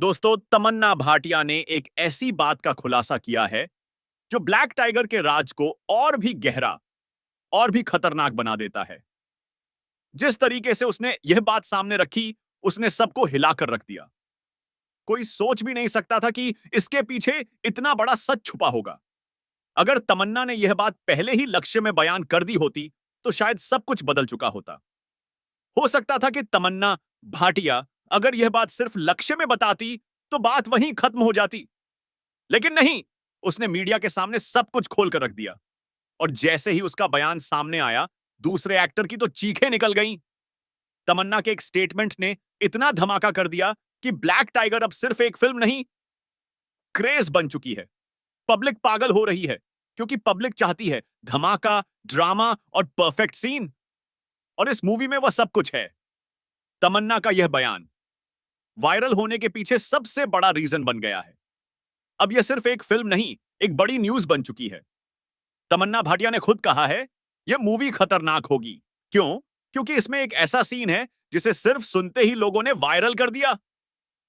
दोस्तों, तमन्ना भाटिया ने एक ऐसी बात का खुलासा किया है जो ब्लैक टाइगर के राज को और भी गहरा और भी खतरनाक बना देता है। जिस तरीके से उसने यह बात सामने रखी, उसने सबको हिलाकर रख दिया। कोई सोच भी नहीं सकता था कि इसके पीछे इतना बड़ा सच छुपा होगा। अगर तमन्ना ने यह बात पहले ही लक्ष्य में बयान कर दी होती, तो शायद सब कुछ बदल चुका होता। हो सकता था कि तमन्ना भाटिया अगर यह बात सिर्फ लक्ष्य में बताती, तो बात वहीं खत्म हो जाती। लेकिन नहीं, उसने मीडिया के सामने सब कुछ खोल कर रख दिया। और जैसे ही उसका बयान सामने आया, दूसरे एक्टर की तो चीखें निकल गईं। तमन्ना के एक स्टेटमेंट ने इतना धमाका कर दिया कि ब्लैक टाइगर अब सिर्फ एक फिल्म नहीं, क्रेज बन चुकी है। पब्लिक पागल हो रही है, क्योंकि पब्लिक चाहती है धमाका, ड्रामा और परफेक्ट सीन। और इस मूवी में वह सब कुछ है। तमन्ना का यह बयान वायरल होने के पीछे सबसे बड़ा रीजन बन गया है। अब यह सिर्फ एक फिल्म नहीं, एक बड़ी न्यूज बन चुकी है। तमन्ना भाटिया ने खुद कहा है, यह मूवी खतरनाक होगी। क्यों? क्योंकि इसमें एक ऐसा सीन है जिसे सिर्फ सुनते ही लोगों ने वायरल कर दिया।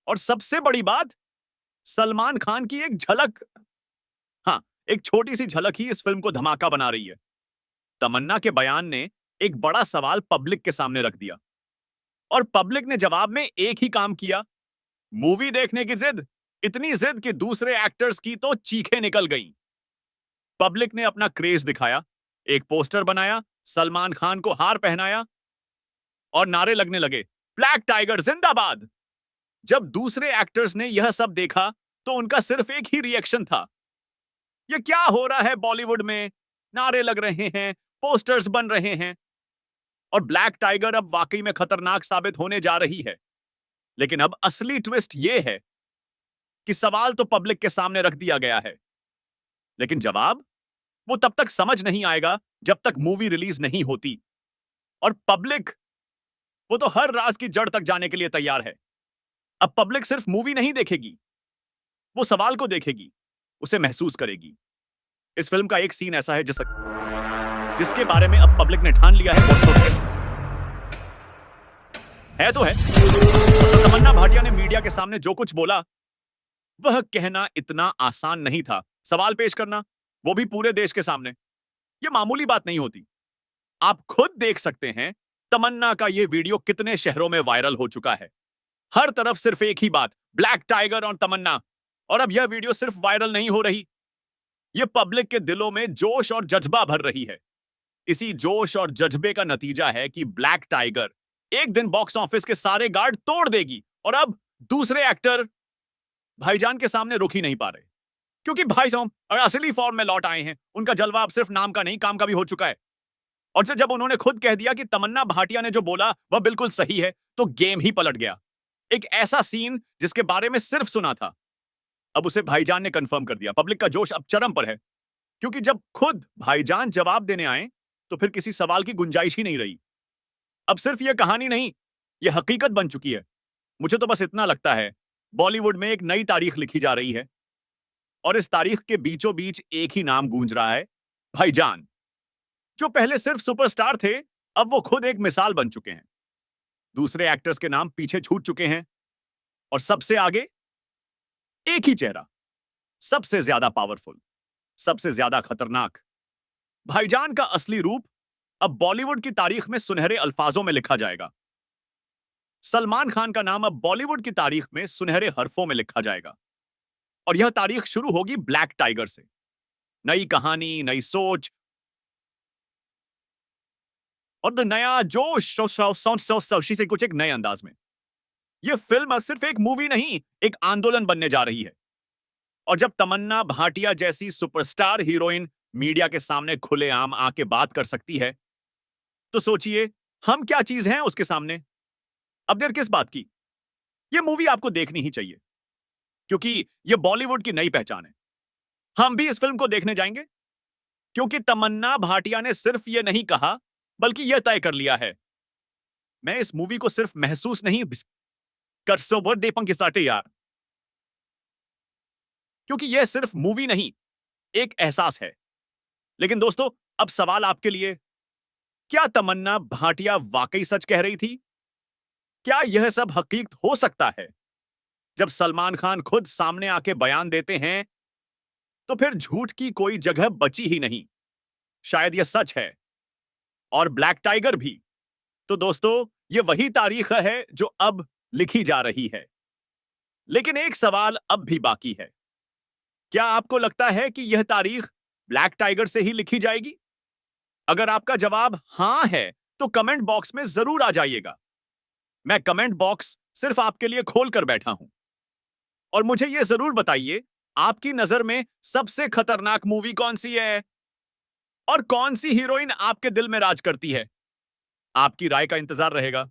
और सबसे बड़ी बात, सलमान खान की एक झलक, हाँ, एक छोटी सी झलक ही इस फिल्म को धमाका बना रही है। तमन्ना के बयान ने एक बड़ा सवाल पब्लिक के सामने रख दिया। और पब्लिक ने जवाब में एक ही काम किया, मूवी देखने की जिद। इतनी जिद कि दूसरे एक्टर्स की तो चीखें निकल गईं। पब्लिक ने अपना क्रेज दिखाया, एक पोस्टर बनाया, सलमान खान को हार पहनाया और नारे लगने लगे, ब्लैक टाइगर जिंदाबाद। जब दूसरे एक्टर्स ने यह सब देखा, तो उनका सिर्फ एक ही रिएक्शन था, यह क्या हो रहा है बॉलीवुड में? नारे लग रहे हैं, पोस्टर्स बन रहे हैं। और ब्लैक टाइगर अब वाकई में खतरनाक साबित होने जा रही है। लेकिन अब असली ट्विस्ट यह है कि सवाल तो पब्लिक के सामने रख दिया गया है, लेकिन जवाब वो तब तक समझ नहीं आएगा जब तक मूवी रिलीज नहीं होती। और पब्लिक, वो तो हर राज की जड़ तक जाने के लिए तैयार है। अब पब्लिक सिर्फ मूवी नहीं देखेगी, वो सवाल को देखेगी, उसे महसूस करेगी। इस फिल्म का एक सीन ऐसा है जिसके बारे में अब पब्लिक ने ठान लिया है, है तो है। तो तमन्ना भाटिया ने मीडिया के सामने जो कुछ बोला, वह कहना इतना आसान नहीं था। सवाल पेश करना, वो भी पूरे देश के सामने, यह मामूली बात नहीं होती। आप खुद देख सकते हैं तमन्ना का यह वीडियो कितने शहरों में वायरल हो चुका है। हर तरफ सिर्फ एक ही बात, ब्लैक टाइगर और तमन्ना। और अब यह वीडियो सिर्फ वायरल नहीं हो रही, यह पब्लिक के दिलों में जोश और जज्बा भर रही है। इसी जोश और जज्बे का नतीजा है कि ब्लैक टाइगर एक दिन बॉक्स ऑफिस के सारे गार्ड तोड़ देगी। और अब दूसरे एक्टर भाईजान के सामने रुक ही नहीं पा रहे, क्योंकि भाई साहब असली फॉर्म में लौट आए हैं। उनका जलवा अब सिर्फ नाम का नहीं, काम का भी हो चुका है। और जब उन्होंने खुद कह दिया कि तमन्ना भाटिया ने जो बोला वह बिल्कुल सही है, तो गेम ही पलट गया। एक ऐसा सीन जिसके बारे में सिर्फ सुना था, अब उसे भाईजान ने कंफर्म कर दिया। पब्लिक का जोश अब चरम पर है, क्योंकि जब खुद भाईजान जवाब देने आए, तो फिर किसी सवाल की गुंजाइश ही नहीं रही। अब सिर्फ यह कहानी नहीं, यह हकीकत बन चुकी है। मुझे तो बस इतना लगता है, बॉलीवुड में एक नई तारीख लिखी जा रही है। और इस तारीख के बीचों बीच एक ही नाम गूंज रहा है, भाईजान। जो पहले सिर्फ सुपरस्टार थे, अब वो खुद एक मिसाल बन चुके हैं। दूसरे एक्टर्स के नाम पीछे छूट चुके हैं, और सबसे आगे एक ही चेहरा, सबसे ज्यादा पावरफुल, सबसे ज्यादा खतरनाक। भाईजान का असली रूप अब बॉलीवुड की तारीख में सुनहरे अल्फाजों में लिखा जाएगा। सलमान खान का नाम अब बॉलीवुड की तारीख में सुनहरे हरफों में लिखा जाएगा। और यह तारीख शुरू होगी ब्लैक टाइगर से। नई कहानी, नई सोच और नया जोश से कुछ एक नए अंदाज में। यह फिल्म सिर्फ एक मूवी नहीं, एक आंदोलन बनने जा रही है। और जब तमन्ना भाटिया जैसी सुपरस्टार हीरोइन मीडिया के सामने खुलेआम आके बात कर सकती है, तो सोचिए हम क्या चीज हैं उसके सामने। अब देर किस बात की? यह मूवी आपको देखनी ही चाहिए, क्योंकि यह बॉलीवुड की नई पहचान है। हम भी इस फिल्म को देखने जाएंगे, क्योंकि तमन्ना भाटिया ने सिर्फ यह नहीं कहा, बल्कि यह तय कर लिया है, मैं इस मूवी को सिर्फ महसूस नहीं कर सोबर दीपंग के साटे यार। क्योंकि यह सिर्फ मूवी नहीं, एक एहसास है। लेकिन दोस्तों, अब सवाल आपके लिए, क्या तमन्ना भाटिया वाकई सच कह रही थी? क्या यह सब हकीकत हो सकता है? जब सलमान खान खुद सामने आके बयान देते हैं तो फिर झूठ की कोई जगह बची ही नहीं। शायद यह सच है। और ब्लैक टाइगर भी। तो दोस्तों, यह वही तारीख है जो अब लिखी जा रही है। लेकिन एक सवाल अब भी बाकी है। क्या आपको लगता है कि यह तारीख ब्लैक टाइगर से ही लिखी जाएगी? अगर आपका जवाब हां है, तो कमेंट बॉक्स में जरूर आ जाइएगा। मैं कमेंट बॉक्स सिर्फ आपके लिए खोल कर बैठा हूं। और मुझे यह जरूर बताइए, आपकी नजर में सबसे खतरनाक मूवी कौन सी है? और कौन सी हीरोइन आपके दिल में राज करती है? आपकी राय का इंतजार रहेगा।